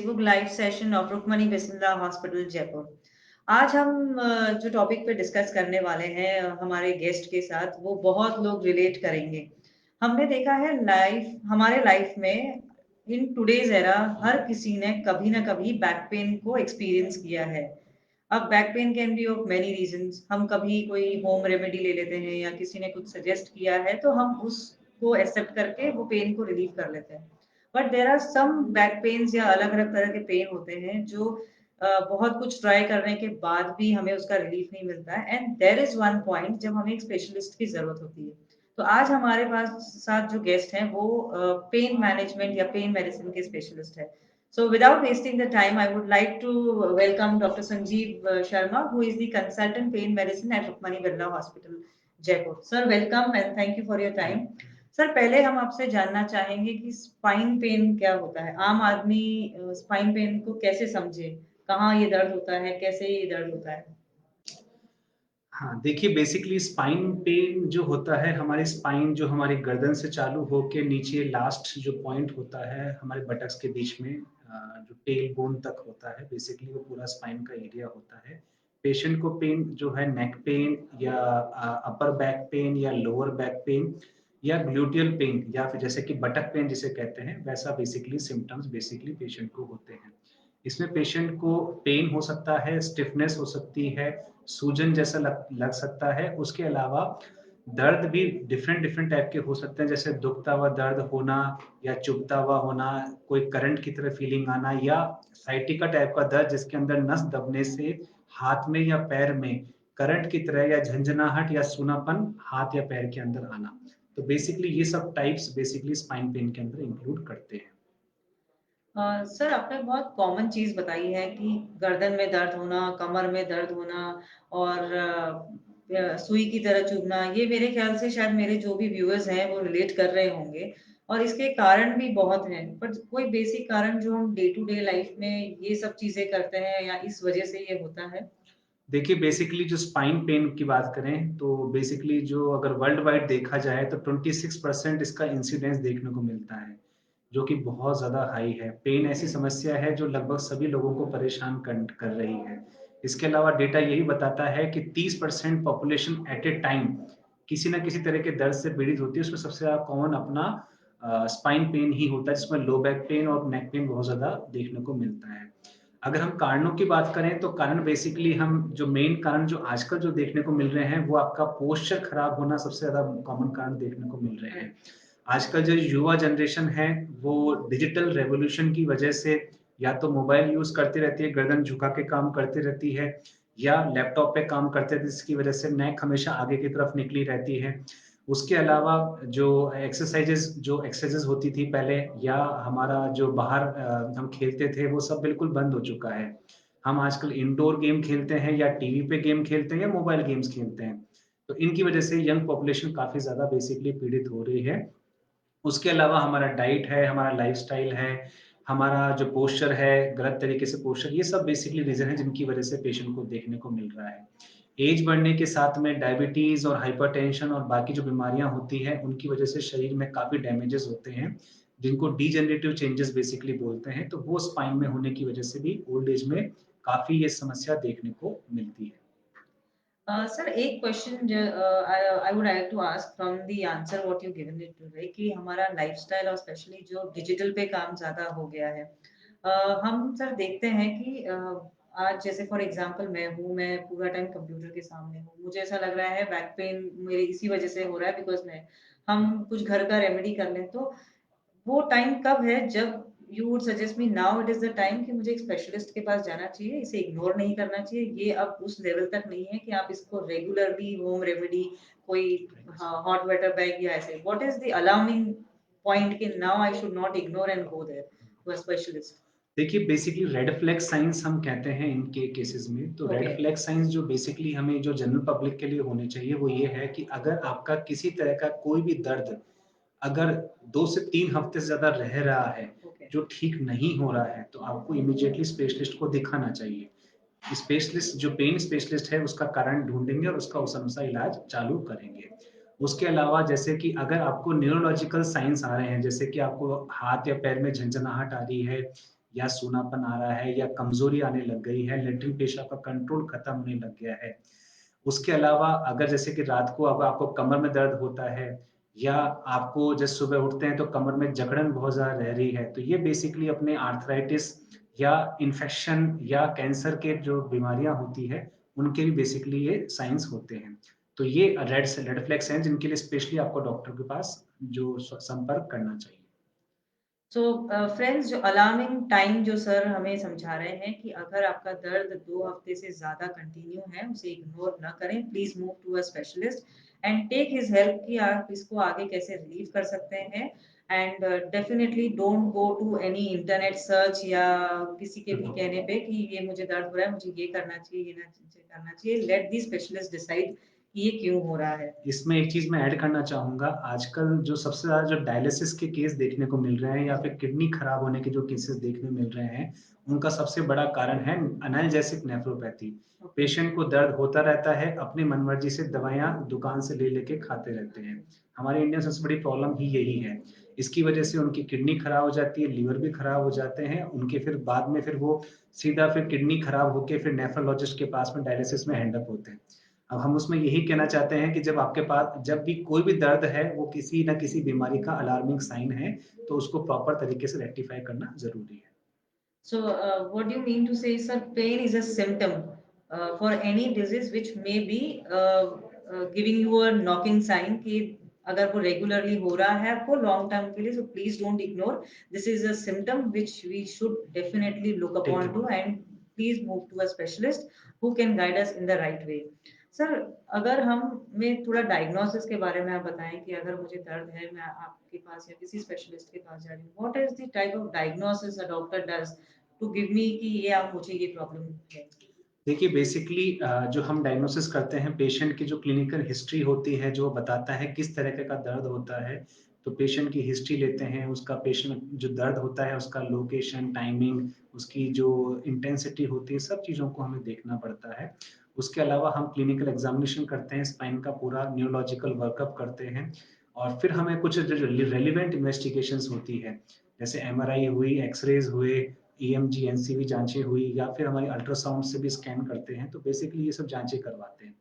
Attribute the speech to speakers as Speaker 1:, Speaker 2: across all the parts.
Speaker 1: Facebook live session of Rukmani Bismillah hospital Jaipur. आज हम जो टॉपिक पे डिस्कस करने वाले हैं हमारे गेस्ट के साथ, वो बहुत लोग रिलेट करेंगे। हमने देखा है हमारे लाइफ में इन टुडेज एरा हर किसी ने कभी ना कभी बैक पेन को एक्सपीरियंस किया है। अब back pain can be of many reasons. हम कभी कोई होम रेमेडी ले लेते हैं या किसी ने कुछ सजेस्ट किया है तो हम उसको एक्सेप्ट करके वो पेन को रिलीव कर लेते हैं। But there are some back pains या अलग अलग तरह के पेन होते हैं जो बहुत कुछ ट्राई करने के बाद भी हमें उसका रिलीफ नहीं मिलता है, and there is one point जब हमें एक स्पेशलिस्ट की जरूरत होती है। तो आज हमारे पास साथ जो गेस्ट हैं वो पेन मैनेजमेंट या पेन मेडिसिन के स्पेशलिस्ट है। So without wasting the time, I would like to welcome Dr. Sanjeev Sharma, who is the consultant pain medicine at Rukmani Birla Hospital, Jaipur. Sir, welcome and thank you for your time. Sir, पहले हम आपसे जानना चाहेंगे कि spine pen क्या होता है। आम आदमी स्पाइन पेन को कैसे समझे, कहाँ ये दर्द होता है, कैसे ये दर्द होता है।
Speaker 2: हाँ, देखिए बेसिकली स्पाइन पेन जो होता है, हमारी स्पाइन जो हमारी गर्दन से चालू होके नीचे लास्ट जो पॉइंट होता है हमारे बटक्स के बीच में, जो टेल बोन तक होता है, बेसिकली वो पूरा स्पाइन का एरिया होता है। पेशेंट को पेन जो है नेक पेन या अपर बैक पेन या लोअर बैक पेन या ग्लूटियल पेन या फिर जैसे कि बटक पेन जिसे कहते हैं, वैसा बेसिकली सिम्टम्स बेसिकली पेशेंट को होते हैं। इसमें पेशेंट को पेन हो सकता है, स्टिफनेस हो सकती है, सूजन जैसा लग सकता है। उसके अलावा दर्द भी डिफरेंट डिफरेंट टाइप के हो सकते हैं, जैसे दुखता हुआ दर्द होना या चुभता हुआ होना, कोई करंट की तरह फीलिंग आना या साइटिका टाइप का दर्द जिसके अंदर नस दबने से हाथ में या पैर में करंट की तरह या झंझनाहट या सूनापन हाथ या पैर के अंदर आना। तो बेसिकली ये सब टाइप्स बेसिकली स्पाइन पेन के अंदर इंक्लूड करते हैं।
Speaker 1: सर, आपने बहुत कॉमन चीज बताई है कि गर्दन में दर्द होना, कमर में दर्द होना और सुई की तरह चुभना। ये मेरे ख्याल से शायद मेरे जो भी व्यूअर्स हैं वो रिलेट कर रहे होंगे, और इसके कारण भी बहुत हैं। पर कोई बेसिक कारण जो हम डे टू डे लाइफ में ये सब चीजें करते हैं या इस वजह से ये होता है।
Speaker 2: देखिए बेसिकली जो स्पाइन पेन की बात करें तो बेसिकली जो अगर वर्ल्ड वाइड देखा जाए तो 26% इसका इंसिडेंस देखने को मिलता है, जो कि बहुत ज़्यादा हाई है। पेन ऐसी समस्या है जो लगभग सभी लोगों को परेशान कर रही है। इसके अलावा डेटा यही बताता है कि 30% पॉपुलेशन एट ए टाइम किसी न किसी तरह के दर्द से पीड़ित होती है। उसमें सबसे ज़्यादा कॉमन अपना स्पाइन पेन ही होता है, जिसमें लो बैक पेन और नेक पेन बहुत ज़्यादा देखने को मिलता है। अगर हम कारणों की बात करें तो कारण बेसिकली हम जो मेन कारण जो आजकल जो देखने को मिल रहे हैं वो आपका पोस्चर खराब होना सबसे ज्यादा कॉमन कारण देखने को मिल रहे हैं। आजकल जो युवा जनरेशन है वो डिजिटल रेवोल्यूशन की वजह से या तो मोबाइल यूज करती रहती है, गर्दन झुका के काम करती रहती है, या लैपटॉप पे काम करते रहती है, जिसकी वजह से नेक हमेशा आगे की तरफ निकली रहती है। उसके अलावा जो एक्सरसाइजेज होती थी पहले, या हमारा जो बाहर हम खेलते थे वो सब बिल्कुल बंद हो चुका है। हम आजकल इंडोर गेम खेलते हैं या टीवी पे गेम खेलते हैं या मोबाइल गेम्स खेलते हैं। तो इनकी वजह से यंग पॉपुलेशन काफी ज्यादा बेसिकली पीड़ित हो रही है। उसके अलावा हमारा डाइट है, हमारा लाइफस्टाइल है, हमारा जो पोस्चर है, गलत तरीके से पोस्चर, ये सब बेसिकली रीजन है जिनकी वजह से पेशेंट को देखने को मिल रहा है। एज बढ़ने के साथ में डायबिटीज और हाइपरटेंशन और बाकी जो बीमारियां होती हैं उनकी वजह से शरीर में काफी डैमेजेस होते हैं, जिनको डीजेनरेटिव चेंजेस बेसिकली बोलते हैं। तो वो स्पाइन में होने की वजह से भी ओल्ड एज में काफी ये समस्या देखने को मिलती है।
Speaker 1: सर, एक question I would like to ask from the answer what you given it today, कि हमारा लाइफस्टाइल और स्पेशली जो डिजिटल पे काम ज्यादा हो गया है। हम सर देखते हैं कि आज जैसे फॉर एग्जांपल मैं पूरा टाइम कंप्यूटर के सामने हूँ, मुझे ऐसा लग रहा है बैक पेन मेरे इसी वजह से हो रहा है, बिकॉज मैं हम कुछ घर का रेमेडी कर लें तो वो टाइम कब है जब you would suggest me now it is the time कि मुझे एक स्पेशलिस्ट के पास जाना चाहिए, इसे इग्नोर नहीं करना चाहिए। ये अब उस लेवल तक नहीं है कि आप इसको रेगुलरली होम रेमेडी कोई हॉट वाटर बैग या ऐसे, what is the alarming point कि now I should not ignore and go there to a specialist.
Speaker 2: देखिए बेसिकली रेड फ्लैग साइंस हम कहते हैं इनके केसेस में। तो रेड
Speaker 1: ओके।
Speaker 2: फ्लैग साइंस जो बेसिकली हमें जो जनरल पब्लिक के लिए होने चाहिए वो ये है कि अगर आपका किसी तरह का कोई भी दर्द अगर 2 से 3 हफ्ते से ज्यादा रह रहा है,
Speaker 1: ओके।
Speaker 2: जो ठीक नहीं हो रहा है, तो आपको इमीडिएटली स्पेशलिस्ट को दिखाना चाहिए। स्पेशलिस्ट जो पेन स्पेशलिस्ट है उसका कारण ढूंढेंगे और उसका उस अनुसार इलाज चालू करेंगे। उसके अलावा जैसे कि अगर आपको न्यूरोलॉजिकल साइंस आ रहे हैं, जैसे कि आपको हाथ या पैर में झंझनाहट आ रही है, या सूनापन आ रहा है या कमजोरी आने लग गई है, लेटरिन पेशाब का कंट्रोल खत्म होने लग गया है। उसके अलावा अगर जैसे कि रात को अब आपको कमर में दर्द होता है या आपको जब सुबह उठते हैं तो कमर में जकड़न बहुत ज़्यादा रह रही है, तो ये बेसिकली अपने आर्थराइटिस या इन्फेक्शन या कैंसर के जो बीमारियां होती है, उनके भी बेसिकली ये साइंस होते हैं। तो ये रेड फ्लैग्स हैं जिनके लिए स्पेशली आपको डॉक्टर के पास जो संपर्क करना चाहिए।
Speaker 1: सो फ्रेंड्स, जो अलार्मिंग टाइम जो सर हमें समझा रहे हैं कि अगर आपका दर्द 2 हफ्ते से ज़्यादा कंटिन्यू है, उसे इग्नोर ना करें, please move to a specialist and take his help कि आप इसको आगे कैसे रिलीव कर सकते हैं। And definitely don't go to any internet search या किसी के भी कहने पे कि ये मुझे दर्द हो रहा है, मुझे ये करना चाहिए, ये ना करना चाहिए। लेट दी स्पेशलिस्ट डिसाइड कि ये क्यों हो रहा है।
Speaker 2: इसमें एक चीज़ मैं ऐड करना चाहूँगा, आजकल जो सबसे ज़्यादा जो डायलिसिस के केस देखने को मिल रहे हैं या फिर किडनी खराब होने के जो केसेस देखने मिल रहे हैं, उनका सबसे बड़ा कारण है एनाल्जेसिक नेफ्रोपैथी। पेशेंट को दर्द होता रहता है, अपनी मनमर्जी से दवाइयाँ दुकान से ले लेके खाते रहते हैं। हमारे इंडिया में सबसे बड़ी प्रॉब्लम ही यही है। इसकी वजह से उनकी किडनी खराब हो जाती है, लीवर भी खराब हो जाते हैं, उनके फिर बाद में फिर वो सीधा फिर किडनी खराब होके फिर नेफ्रोलॉजिस्ट के पास में डायलिसिस में एंड अप होते हैं। अब हम उसमें यही कहना चाहते हैं कि जब आपके पास जब भी कोई भी दर्द है, वो किसी न किसी बीमारी का अलार्मिंग साइन है, तो उसको प्रॉपर तरीके से रेक्टिफाई करना ज़रूरी है।
Speaker 1: So, what do you mean to say, sir? Pain is a symptom for any disease which may be giving you a knocking sign कि अगर वो regularly हो रहा है आपको long term के लिए, so please don't ignore. This is a symptom which we should definitely look
Speaker 2: take
Speaker 1: upon
Speaker 2: care
Speaker 1: to,
Speaker 2: of.
Speaker 1: and please move to a specialist who can guide us in the right way. Sir, अगर हम में थोड़ा diagnosis के बारे में आप बताएं कि अगर मुझे दर्द है, मैं आपके पास या किसी स्पेशलिस्ट के पास जा रही हूँ, what is the type of diagnosis a doctor does to give me कि ये आप मुझे ये प्रॉब्लम है।
Speaker 2: देखिए बेसिकली जो हम डायग्नोसिस करते हैं, पेशेंट की जो क्लिनिकल हिस्ट्री होती है, जो बताता है किस तरह का दर्द होता है, तो पेशेंट की हिस्ट्री लेते हैं, उसका पेशेंट जो दर्द होता है उसका लोकेशन, टाइमिंग, उसकी जो इंटेंसिटी होती है, सब चीज़ों को हमें देखना पड़ता है। उसके अलावा हम क्लिनिकल एग्जामिनेशन करते हैं, स्पाइन का पूरा न्यूरोलॉजिकल वर्कअप करते हैं और फिर हमें कुछ जो रेलिवेंट इन्वेस्टिगेशंस होती है, जैसे एमआरआई हुई, एक्सरेज हुए, ईएमजी, एनसीवी जांचें हुई या फिर हमारी अल्ट्रासाउंड से भी स्कैन करते हैं, तो बेसिकली ये सब जांचें करवाते हैं।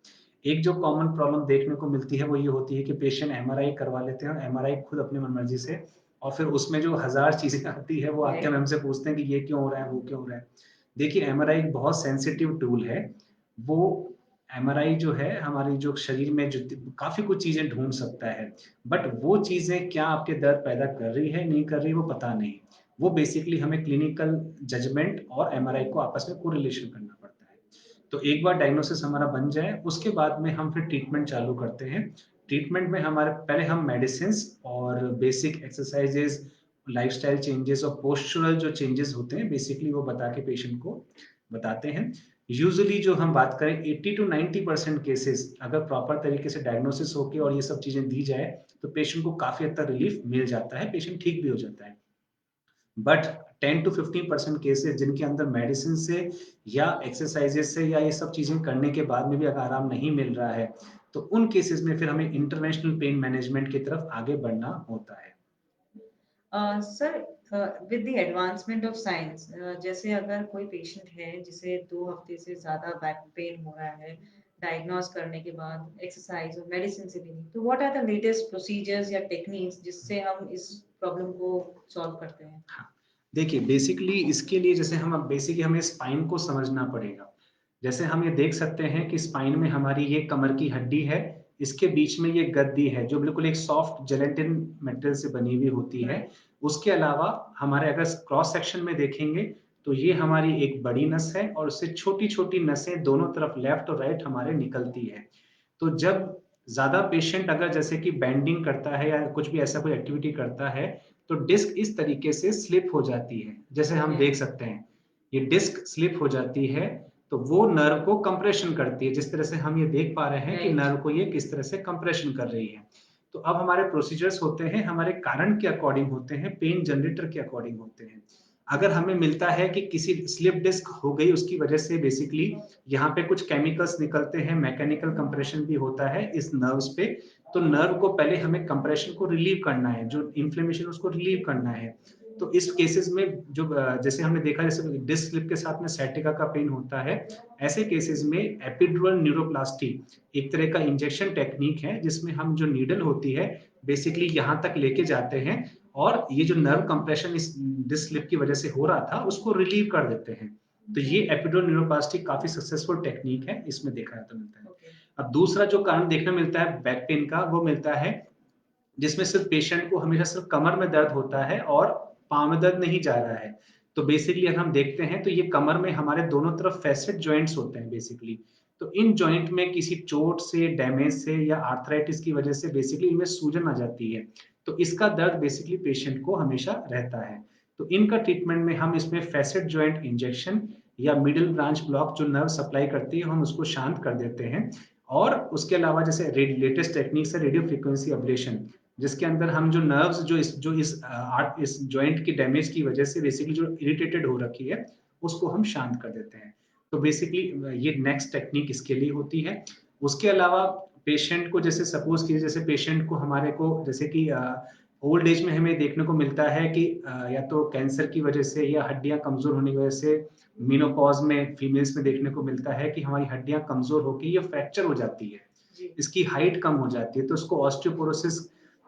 Speaker 2: एक जो कॉमन प्रॉब्लम देखने को मिलती है वो ये होती है कि पेशेंट एमआरआई करवा लेते हैं और एमआरआई खुद अपनी मनमर्जी से, और फिर उसमें जो हजार चीजें आती है वो आके हम हमसे पूछते हैं कि ये क्यों हो रहा है, वो क्यों हो रहा है। देखिए एमआरआई एक बहुत सेंसिटिव टूल है। वो एमआरआई जो है हमारी जो शरीर में जो काफी कुछ चीजें ढूंढ सकता है, बट वो चीजें क्या आपके दर्द पैदा कर रही है नहीं कर रही वो पता नहीं। वो बेसिकली हमें क्लिनिकल जजमेंट और एमआरआई को आपस में कोरिलेशन करना पड़ता है। तो एक बार डायग्नोसिस हमारा बन जाए उसके बाद में हम फिर ट्रीटमेंट चालू करते हैं। ट्रीटमेंट में हमारे पहले हम मेडिसिन और बेसिक एक्सरसाइजेज, लाइफस्टाइल चेंजेस और पोस्चरल जो चेंजेस होते हैं बेसिकली वो बता के पेशेंट को बताते हैं। यूजुअली जो हम बात करें 80 टू 90% केसेस अगर प्रॉपर तरीके से डायग्नोसिस होके और ये सब चीजें दी जाए तो पेशेंट को काफी हद तक रिलीफ मिल जाता है, पेशेंट ठीक भी हो जाता है। बट 10 टू 15% केसेस जिनके अंदर मेडिसिन से या एक्सरसाइजेस से या ये सब चीजें करने के बाद में भी अगर आराम नहीं मिल रहा है, तो उन केसेस में फिर हमें इंटरवेंशनल पेन मैनेजमेंट की तरफ आगे बढ़ना होता है।
Speaker 1: Sir, with the advancement of science, जैसे अगर कोई पेशेंट है जिसे 2 हफ्ते से ज्यादा बैक पेन हो रहा है, डायग्नोस करने के बाद एक्सरसाइज और मेडिसिन से भी नहीं, तो what are the latest procedures या टेक्निक्स जिससे हम इस प्रॉब्लम को सॉल्व करते हैं।
Speaker 2: हाँ, देखिए बेसिकली इसके लिए जैसे हम बेसिकली हमें स्पाइन को समझना पड़ेगा। जैसे हम ये देख सकते हैं कि स्पाइन में हमारी ये कमर की हड्डी है, इसके बीच में ये गद्दी है जो बिल्कुल एक सॉफ्ट जेलेटिन मेटेरियल से बनी हुई होती है। उसके अलावा हमारे अगर क्रॉस सेक्शन में देखेंगे तो ये हमारी एक बड़ी नस है और उससे छोटी छोटी नसें दोनों तरफ लेफ्ट और राइट हमारे निकलती है। तो जब ज्यादा पेशेंट अगर जैसे कि बैंडिंग करता है या कुछ भी ऐसा कोई एक्टिविटी करता है तो डिस्क इस तरीके से स्लिप हो जाती है, जैसे हम देख सकते हैं ये डिस्क स्लिप हो जाती है। तो वो नर्व को कंप्रेशन करती है, जिस तरह से हम ये देख पा रहे हैं कि नर्व को ये किस तरह से कंप्रेशन कर रही है। तो अब हमारे प्रोसीजर्स होते हैं हमारे कारण के अकॉर्डिंग होते हैं, पेन जनरेटर के अकॉर्डिंग होते हैं। अगर हमें मिलता है कि किसी स्लिप डिस्क हो गई उसकी वजह से बेसिकली यहाँ पे कुछ केमिकल्स निकलते हैं, मैकेनिकल कंप्रेशन भी होता है इस नर्व्स पे, तो नर्व को पहले हमें कंप्रेशन को रिलीव करना है, जो इन्फ्लेमेशन उसको रिलीव करना है। तो इस केसेस में जो जैसे हमने देखा जैसे डिस्क स्लिप के साथ में सैटिका का पेन होता है, ऐसे केसेस में एपिड्यूरल न्यूरोप्लास्टी एक तरह का इंजेक्शन टेक्निक है जिसमें हम जो नीडल होती है बेसिकली यहाँ तक लेके जाते हैं और ये जो नर्व कंप्रेशन इस डिस्क स्लिप की वजह से हो रहा था उसको रिलीव कर देते हैं। तो ये एपिड्यूरल न्यूरोप्लास्टी काफी सक्सेसफुल टेक्निक है, इसमें देखा जाता मिलता है।
Speaker 1: ओके।
Speaker 2: अब दूसरा जो कारण देखने मिलता है बैक पेन का, वो मिलता है जिसमें सिर्फ पेशेंट को हमेशा सिर्फ कमर में दर्द होता है और पाँव में दर्द नहीं जा रहा है। तो बेसिकली अगर हम देखते हैं तो ये कमर में हमारे दोनों तरफ फैसेट जॉइंट्स होते हैं बेसिकली। तो इन जॉइंट में किसी चोट से, डैमेज से या आर्थराइटिस की वजह से बेसिकली इनमें सूजन आ जाती है। तो इसका दर्द बेसिकली पेशेंट को हमेशा रहता है। तो इनका ट्रीटमेंट में हम इसमें फैसेट जॉइंट इंजेक्शन या मिडिल ब्रांच ब्लॉक जो नर्व सप्लाई करती है हम उसको शांत कर देते हैं। और उसके अलावा जैसे लेटेस्ट टेक्निक्स है रेडियो फ्रीक्वेंसी अब्लेशन, जिसके अंदर हम जो नर्व्स इस जॉइंट की डैमेज की वजह से बेसिकली जो इरिटेटेड हो रखी है उसको हम शांत कर देते हैं। तो बेसिकली ये नेक्स्ट टेक्निक इसके लिए होती है। उसके अलावा पेशेंट को जैसे सपोज कीजिए जैसे पेशेंट को हमारे को जैसे कि ओल्ड एज में हमें देखने को मिलता है कि या तो कैंसर की वजह से या हड्डियां कमजोर होने की वजह से मेनोपॉज में फीमेल्स में देखने को मिलता है कि हमारी हड्डियां कमजोर होकर ये फ्रैक्चर हो जाती है, इसकी हाइट कम हो जाती है। तो उसको ऑस्टियोपोरोसिस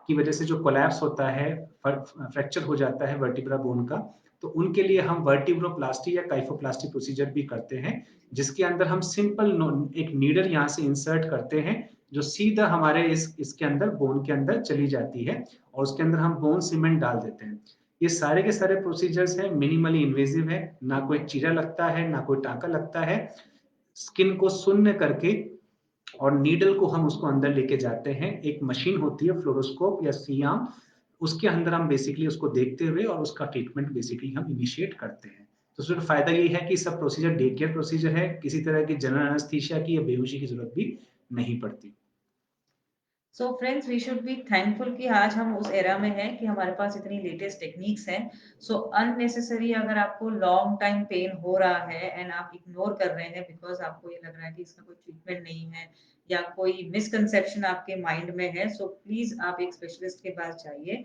Speaker 2: की वजह से जो कोलैप्स होता है, फ्रैक्चर हो जाता है वर्टिब्रा बोन का, तो उनके लिए हम वर्टिब्रोप्लास्टी या काइफोप्लास्टी प्रोसीजर भी करते हैं, जिसके अंदर हम सिंपल एक नीडल यहाँ से इंसर्ट करते हैं जो सीधा हमारे इसके अंदर बोन के अंदर चली जाती है और उसके अंदर हम बोन सीमेंट डाल देते हैं। ये सारे के सारे प्रोसीजर्स हैं, मिनिमली इन्वेजिव है, ना कोई चीरा लगता है ना कोई टाका लगता है। स्किन को शून्य करके और नीडल को हम उसको अंदर लेके जाते हैं, एक मशीन होती है फ्लोरोस्कोप या सीआम, उसके अंदर हम बेसिकली उसको देखते हुए और उसका ट्रीटमेंट बेसिकली हम इनिशिएट करते हैं। तो उसमें फायदा ये है कि सब प्रोसीजर डे केयर प्रोसीजर है, किसी तरह की जनरल एनेस्थीसिया की या बेहोशी की जरूरत भी नहीं पड़ती।
Speaker 1: So friends we should be thankful कि आज हम उस एरा में हैं कि हमारे पास इतनी लेटेस्ट टेक्निक्स हैं। सो अननेसेसरी अगर आपको लॉन्ग टाइम पेन हो रहा है एंड आप इग्नोर कर रहे हैं बिकॉज आपको ये लग रहा है कि इसका कोई ट्रीटमेंट नहीं है या कोई मिसकंसेप्शन आपके माइंड में है, सो प्लीज आप एक स्पेशलिस्ट के पास जाइए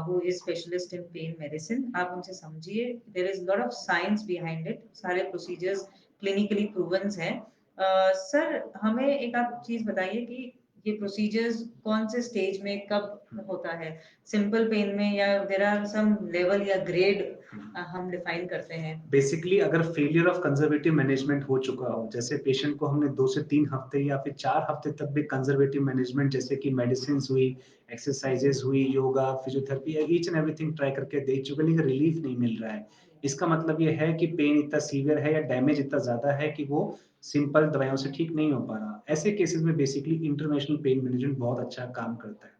Speaker 1: who is specialist in pain medicine. आप उनसे समझिए, there is lot of science behind it, सारे प्रोसीजर्स क्लिनिकली प्रूवन हैं। सर हमें एक आप चीज बताइए कि ये प्रोसीजर्स कौन से स्टेज में कब होता है, सिंपल पेन में या देयर आर सम लेवल या ग्रेड हम डिफाइन करते हैं?
Speaker 2: बेसिकली अगर फेलियर ऑफ कंजर्वेटिव मैनेजमेंट हो चुका हो, जैसे पेशेंट को हमने 2 से 3 हफ्ते या फिर 4 हफ्ते तक भी कंजर्वेटिव मैनेजमेंट जैसे कि मेडिसिन हुई, एक्सरसाइजेस हुई, yoga, physiotherapy, each and everything try करके देख चुके लेकिन रिलीफ नहीं मिल रहा है। इसका मतलब ये है कि पेन इतना सीवियर है या डैमेज इतना ज्यादा है कि वो सिंपल दवाइयों से ठीक नहीं हो पा रहा। ऐसे केसेस में बेसिकली इंटरवेंशनल पेन मैनेजमेंट बहुत अच्छा काम करता है।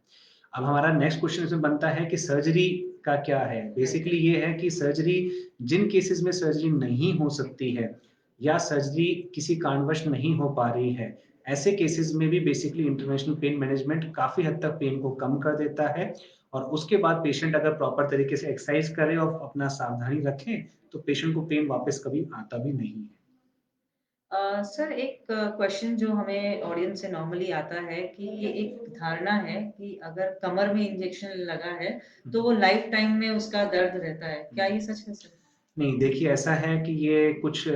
Speaker 2: अब हमारा नेक्स्ट क्वेश्चन इसमें बनता है कि सर्जरी का क्या है। बेसिकली ये है कि सर्जरी, जिन केसेस में सर्जरी नहीं हो सकती है या सर्जरी किसी कारणवश नहीं हो पा रही है, ऐसे केसेस में भी बेसिकली इंटरवेंशनल पेन मैनेजमेंट काफी हद तक पेन को कम कर देता है। और उसके बाद पेशेंट अगर प्रॉपर तरीके से एक्सरसाइज करे और अपना सावधानी रखें तो पेशेंट को पेन वापस कभी आता भी नहीं है।
Speaker 1: सर एक क्वेश्चन जो हमें ऑडियंस से नॉर्मली आता है कि ये एक धारणा है कि अगर कमर में इंजेक्शन लगा है तो वो लाइफ टाइम में उसका दर्द रहता है, क्या ये सच है सर?
Speaker 2: नहीं, देखिए ऐसा है कि ये कुछ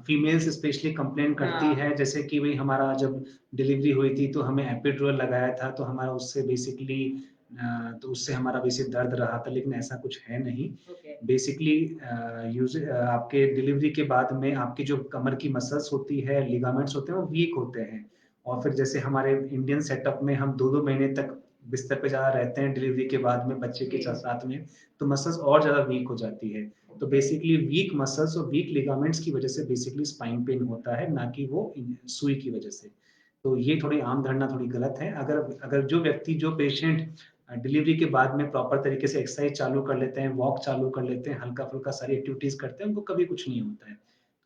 Speaker 2: फीमेल्स स्पेशली कंप्लेन करती
Speaker 1: हाँ।
Speaker 2: है, जैसे कि भाई हमारा जब डिलीवरी हुई थी तो हमें एपिड्यूरल लगाया था तो हमारा उससे बेसिकली तो उससे हमारा बेसिक दर्द रहा था, लेकिन ऐसा कुछ है नहीं।
Speaker 1: ओके।
Speaker 2: बेसिकली यूज आपके डिलीवरी के बाद में आपकी जो कमर की मसल्स होती है, लिगामेंट्स होते हैं, वो वीक होते हैं। और फिर जैसे हमारे इंडियन सेटअप में हम 2-2 महीने तक बिस्तर पे ज़्यादा रहते हैं डिलीवरी के बाद में बच्चे के
Speaker 1: जी।
Speaker 2: साथ में, तो मसल्स और ज़्यादा वीक हो जाती है। तो बेसिकली वीक मसल्स और वीक लिगामेंट्स की वजह से बेसिकली स्पाइन पेन होता है, ना कि वो सुई की वजह से। तो ये थोड़ी आम धारणा थोड़ी गलत है। अगर अगर जो व्यक्ति, जो पेशेंट डिलीवरी के बाद में प्रॉपर तरीके से एक्सरसाइज चालू कर लेते हैं, वॉक चालू कर लेते हैं, हल्का फुल्का सारी एक्टिविटीज करते हैं, उनको कभी कुछ नहीं होता है।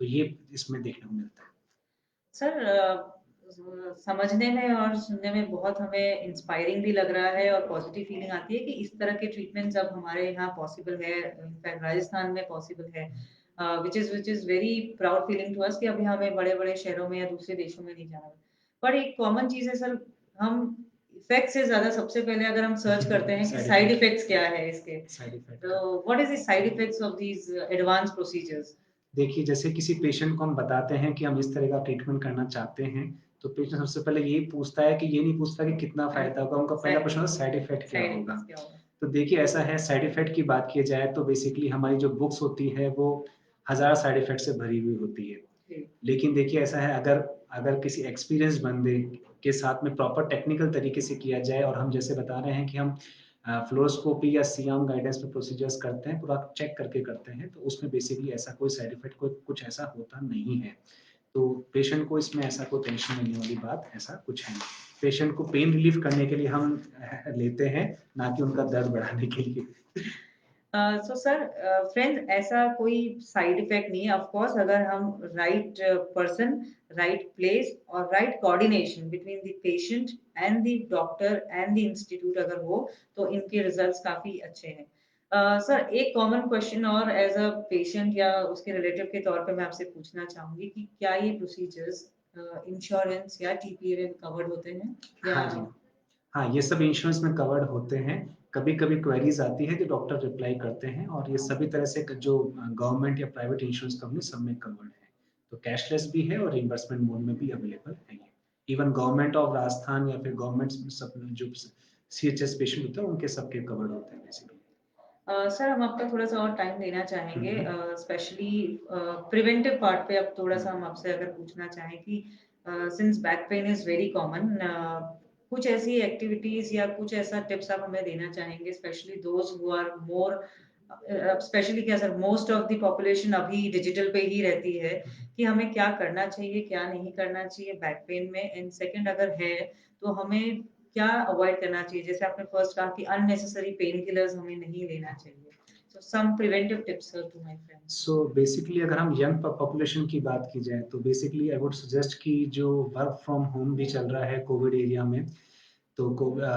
Speaker 2: तो ये इसमें देखने को मिलता है।
Speaker 1: सर समझने में और सुनने में बहुत हमें इंस्पायरिंग भी लग रहा है और पॉजिटिव फीलिंग आती है कि इस तरह के ट्रीटमेंट्स अब हमारे यहाँ पॉसिबल है, इनफैक्ट राजस्थान में पॉसिबल है, which is very proud feeling to us कि अभी हमें बड़े बड़े शहरों में या दूसरे देशों में नहीं जाना। पर एक कॉमन चीज है सर, हम इफेक्ट से ज़्यादा सबसे पहले अगर हम सर्च करते हैं कि
Speaker 2: साइड
Speaker 1: साइड
Speaker 2: इफेक्ट,
Speaker 1: इफेक्ट्स क्या है इसके,
Speaker 2: साइड इफेक्ट का।
Speaker 1: तो what is the side effects of these advance procedures?
Speaker 2: देखिए, जैसे किसी पेशेंट को हम बताते हैं कि हम इस तरह का ट्रीटमेंट करना चाहते हैं, तो पेशेंट सबसे पहले यही पूछता है कि ये नहीं पूछता कि कितना फ़ायदा होगा, उनका पहला प्रश्न होता है साइड इफ़ेक्ट क्या
Speaker 1: साइड
Speaker 2: होगा?
Speaker 1: इफेक्ट्स क्या होगा?
Speaker 2: तो देखिए ऐसा है, साइड इफ़ेक्ट की बात की जाए तो बेसिकली हमारी जो बुक्स होती है वो हज़ार साइड इफ़ेक्ट से भरी हुई होती है।
Speaker 1: जी,
Speaker 2: लेकिन देखिए ऐसा है, अगर अगर किसी एक्सपीरियंस्ड बंदे के साथ में प्रॉपर टेक्निकल तरीके से किया जाए और हम जैसे बता रहे हैं कि हम फ्लोरोस्कोपी या सियाम गाइडेंस में प्रोसीजर्स करते हैं, पूरा चेक करके करते हैं, तो उसमें बेसिकली ऐसा कोई साइड इफ़ेक्ट कोई कुछ ऐसा होता नहीं है। तो पेशेंट को इसमें ऐसा कोई टेंशन लेने वाली बात ऐसा कुछ है नहीं। पेशेंट को पेन रिलीफ करने के लिए हम लेते हैं, ना कि उनका दर्द बढ़ाने के लिए।
Speaker 1: सो सर फ्रेंड्स ऐसा कोई साइड इफेक्ट नहीं है ऑफ कोर्स अगर हम राइट पर्सन, राइट प्लेस और right coordination between the patient and the doctor and the institute अगर हो तो इनके रिजल्ट्स काफी अच्छे हैं। सर एक कॉमन क्वेश्चन और एज अ पेशेंट या उसके रिलेटिव के तौर पे मैं आपसे पूछना चाहूंगी कि क्या ये प्रोसीजर्स इंश्योरेंस या टीपीए में कवर्ड होते हैं या
Speaker 2: हाँ जी। हाँ, ये सब इंश्योरेंस में कवर्ड होते हैं। कभी-कभी क्वेरीज आती है जो डॉक्टर रिप्लाई करते हैं, और ये सभी तरह से जो गवर्नमेंट या प्राइवेट इंश्योरेंस कंपनी सब में कवर्ड है। तो कैशलेस भी है और रिइंबर्समेंट मोड में भी अवेलेबल है ये। इवन गवर्नमेंट ऑफ राजस्थान या फिर गवर्नमेंट सब जो सीएचएस पेशेंट होते हैं उनके सबके कवर्ड होते हैं बेसिकली।
Speaker 1: सर हम आपका थोड़ा-सा और टाइम लेना
Speaker 2: हुँ,
Speaker 1: चाहेंगे
Speaker 2: हुँ।
Speaker 1: स्पेशली प्रिवेंटिव पार्ट पे अब
Speaker 2: हुँ।
Speaker 1: थोड़ा-सा हम आपसे अगर पूछना चाहें कि since back pain is very common कुछ ऐसी एक्टिविटीज़ या कुछ ऐसा टिप्स आप हमें देना चाहेंगे specially those who are more specially क्या sir most of the population अभी डिजिटल पे ही रहती है कि हमें क्या करना चाहिए, क्या नहीं करना चाहिए बैक पेन में एंड सेकंड अगर है तो हमें क्या अवॉइड करना चाहिए? जैसे आपने फर्स्ट कहा कि अननेसेसरी पेन किलर्स हमें नहीं लेना चाहिए। So some preventive tips sir to my friends.
Speaker 2: So basically अगर हम यंग पॉपुलेशन की बात की जाए तो बेसिकली आई वुड सजेस्ट कि जो वर्क फ्रॉम होम भी चल रहा है कोविड एरिया में, तो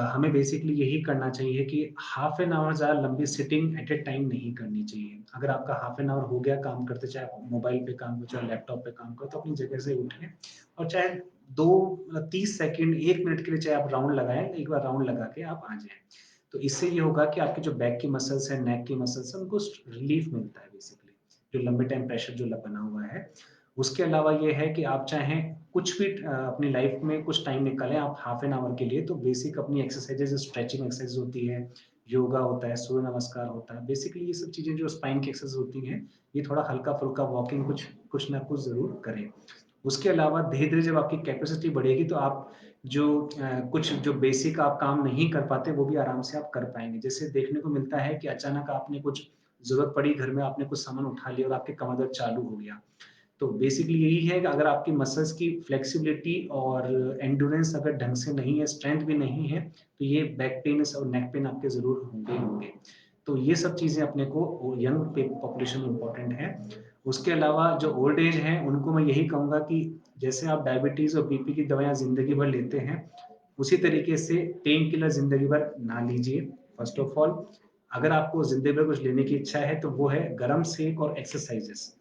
Speaker 2: हमें बेसिकली यही करना चाहिए कि हाफ एन आवर ज़्यादा लंबी सिटिंग एट ए टाइम नहीं करनी चाहिए। अगर आपका हाफ एन आवर हो गया काम करते, चाहे आप मोबाइल पे काम करो चाहे लैपटॉप पे काम करो, तो अपनी जगह से उठें और चाहे 2 30 सेकंड 1 मिनट के लिए चाहे आप राउंड लगाएं, एक बार राउंड लगा के आप आ जाएं। तो इससे ये होगा कि आपके जो बैक की मसल्स है, नेक की मसल्स है, उनको रिलीफ मिलता है बेसिकली, जो लंबे टाइम प्रेशर जो बना हुआ है। उसके अलावा ये है कि आप चाहें कुछ भी अपनी लाइफ में कुछ टाइम निकालें आप हाफ एन आवर के लिए, तो बेसिक अपनी एक्सरसाइजेज, स्ट्रेचिंग एक्सरसाइज होती है, योगा होता है, सूर्य नमस्कार होता है, बेसिकली ये सब चीजें जो स्पाइन की एक्सरसाइज होती हैं, ये थोड़ा हल्का फुल्का वॉकिंग कुछ कुछ ना कुछ जरूर करें। उसके अलावा धीरे धीरे जब आपकी कैपेसिटी बढ़ेगी तो आप जो कुछ जो बेसिक आप काम नहीं कर पाते वो भी आराम से आप कर पाएंगे। जैसे देखने को मिलता है कि अचानक आपने कुछ जरूरत पड़ी घर में, आपने कुछ सामान उठा लिया और आपके कमर दर्द चालू हो गया। तो बेसिकली यही है कि अगर आपकी मसल्स की फ्लेक्सिबिलिटी और एंड्योरेंस अगर ढंग से नहीं है, स्ट्रेंथ भी नहीं है, तो ये बैक पेन और नेक पेन आपके ज़रूर होंगे ही होंगे। तो ये सब चीज़ें अपने को यंग पॉपुलेशन में इम्पोर्टेंट है। उसके अलावा जो ओल्ड एज हैं, उनको मैं यही कहूँगा कि जैसे आप डायबिटीज़ और बीपी की दवाइयाँ ज़िंदगी भर लेते हैं, उसी तरीके से पेन किलर ज़िंदगी भर ना लीजिए। फर्स्ट ऑफ ऑल, अगर आपको ज़िंदगी भर कुछ लेने की इच्छा है, तो वो है गरम सेक और एक्सरसाइजेस।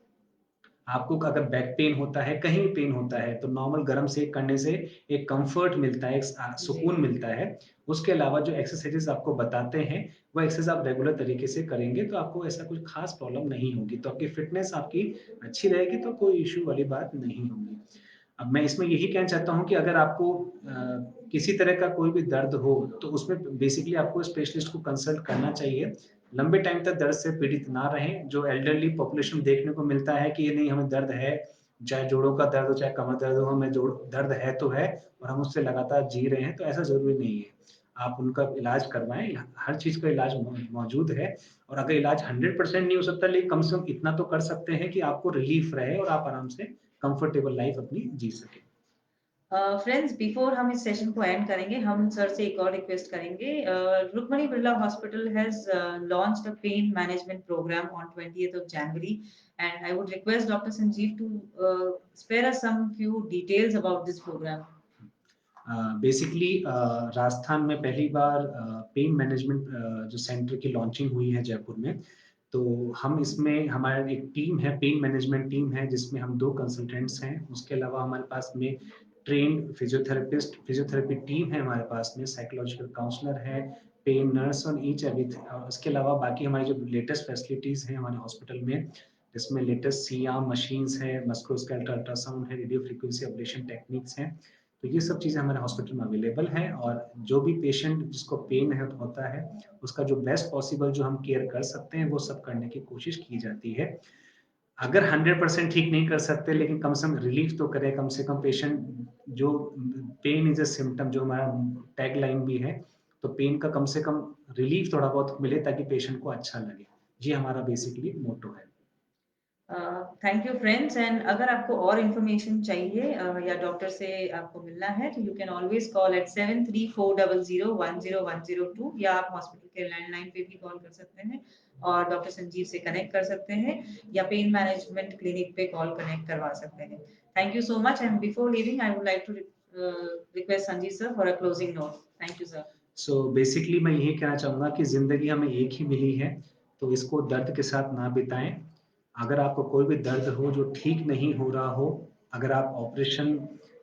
Speaker 2: आपको अगर बैक पेन होता है, कहीं भी पेन होता है, तो नॉर्मल गरम सेक करने से एक कंफर्ट मिलता है, एक
Speaker 1: जी।
Speaker 2: सुकून मिलता है। उसके अलावा जो एक्सरसाइजेज़ आपको बताते हैं, वो एक्सरसाइज़ आप रेगुलर तरीके से करेंगे, तो आपको ऐसा कुछ खास प्रॉब्लम नहीं होगी। तो आपकी फिटनेस आपकी अच्छी रहेगी, तो कोई इश्यू वाली बात नहीं होगी। अब मैं इसमें यही कहना चाहता हूँ कि अगर आपको किसी तरह का कोई भी दर्द हो, तो उसमें बेसिकली आपको स्पेशलिस्ट को कंसल्ट करना चाहिए। लंबे टाइम तक दर्द से पीड़ित ना रहें। जो एल्डरली पॉपुलेशन देखने को मिलता है कि ये नहीं हमें दर्द है, चाहे जोड़ों का दर्द हो, चाहे कमर दर्द हो, हमें जोड़ दर्द है तो है और हम उससे लगातार जी रहे हैं, तो ऐसा ज़रूरी नहीं है। आप उनका इलाज करवाएँ, हर चीज़ का इलाज मौजूद है, और अगर इलाज 100% नहीं हो सकता, लेकिन कम से कम इतना तो कर सकते हैं कि आपको रिलीफ रहे और आप आराम से कंफर्टेबल लाइफ अपनी जी सकें।
Speaker 1: फ्रेंड्स बिफोर हम इस सेशन को एंड करेंगे हम सर से एक और रिक्वेस्ट करेंगे Rukmani Birla hospital has launched a pain management program on 20th of January and I would request Dr. Sanjeev to spare us some few details about this program.
Speaker 2: Basically Rajasthan में पहली बार pain management जो centre की launching हुई है जयपुर में। तो हम इसमें हमारी एक टीम है, पेन मैनेजमेंट टीम है, जिसमें हम 2 कंसल्टेंट्स हैं। उसके अलावा हमारे पास में ट्रेन्ड फिजियोथेरेपी टीम है हमारे पास में, साइकोलॉजिकल काउंसलर है, pain nurse on each everything. उसके अलावा बाकी हमारी जो लेटेस्ट फैसिलिटीज हैं हमारे हॉस्पिटल में, जिसमें लेटेस्ट सीआर मशीन्स है, मस्कुलोस्केलेटल अल्ट्रासाउंड है, रेडियो फ्रीक्वेंसी एब्लेशन टेक्निक्स हैं। तो ये सब चीज़ें हमारे हॉस्पिटल में अवेलेबल हैं, और जो भी पेशेंट जिसको पेन है होता है, उसका जो बेस्ट पॉसिबल जो हम केयर कर सकते हैं वो सब करने की कोशिश की जाती है। अगर 100% ठीक नहीं कर सकते, लेकिन कम से कम रिलीफ तो करें, कम से कम पेशेंट जो पेन इज अ सिम्टम, जो हमारा टैग लाइन भी है, तो पेन का कम से कम रिलीफ थोड़ा बहुत मिले ताकि पेशेंट को अच्छा लगे। ये हमारा बेसिकली मोटो है।
Speaker 1: थैंक यू फ्रेंड्स, एंड अगर आपको और इन्फॉर्मेशन चाहिए या डॉक्टर से आपको मिलना है, तो you can always call at 7340010102, या आप हॉस्पिटल के लैंडलाइन पे भी कॉल कर सकते हैं और डॉक्टर संजीव से कनेक्ट कर सकते हैं, या पेन मैनेजमेंट क्लिनिक पे कॉल कनेक्ट करवा सकते हैं। Thank you so much, and before leaving I would like to request Sanjeev sir for a closing note. Thank you sir.
Speaker 2: So basically मैं यही कहना चाहूँगा कि ज़िंदगी हमें एक ही मिली है, तो इसको दर्द के साथ ना बिताएं। अगर आपको कोई भी दर्द हो जो ठीक नहीं हो रहा हो, अगर आप ऑपरेशन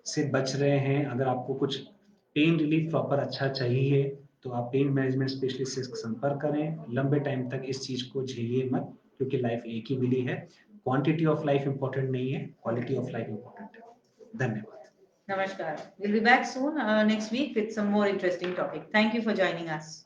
Speaker 2: से बच रहे हैं, अगर आपको कुछ पेन रिलीफ प्रॉपर अच्छा चाहिए, तो आप पेन मैनेजमेंट स्पेशलिस्ट से संपर्क करें। लंबे टाइम तक इस चीज़ को झेलिए मत, क्योंकि लाइफ एक ही मिली है। क्वांटिटी ऑफ लाइफ इंपॉर्टेंट नहीं है, क्वालिटी ऑफ लाइफ इंपॉर्टेंट है। धन्यवाद।
Speaker 1: Namaskar. We'll be back soon next week with some more interesting topic. Thank you for joining us.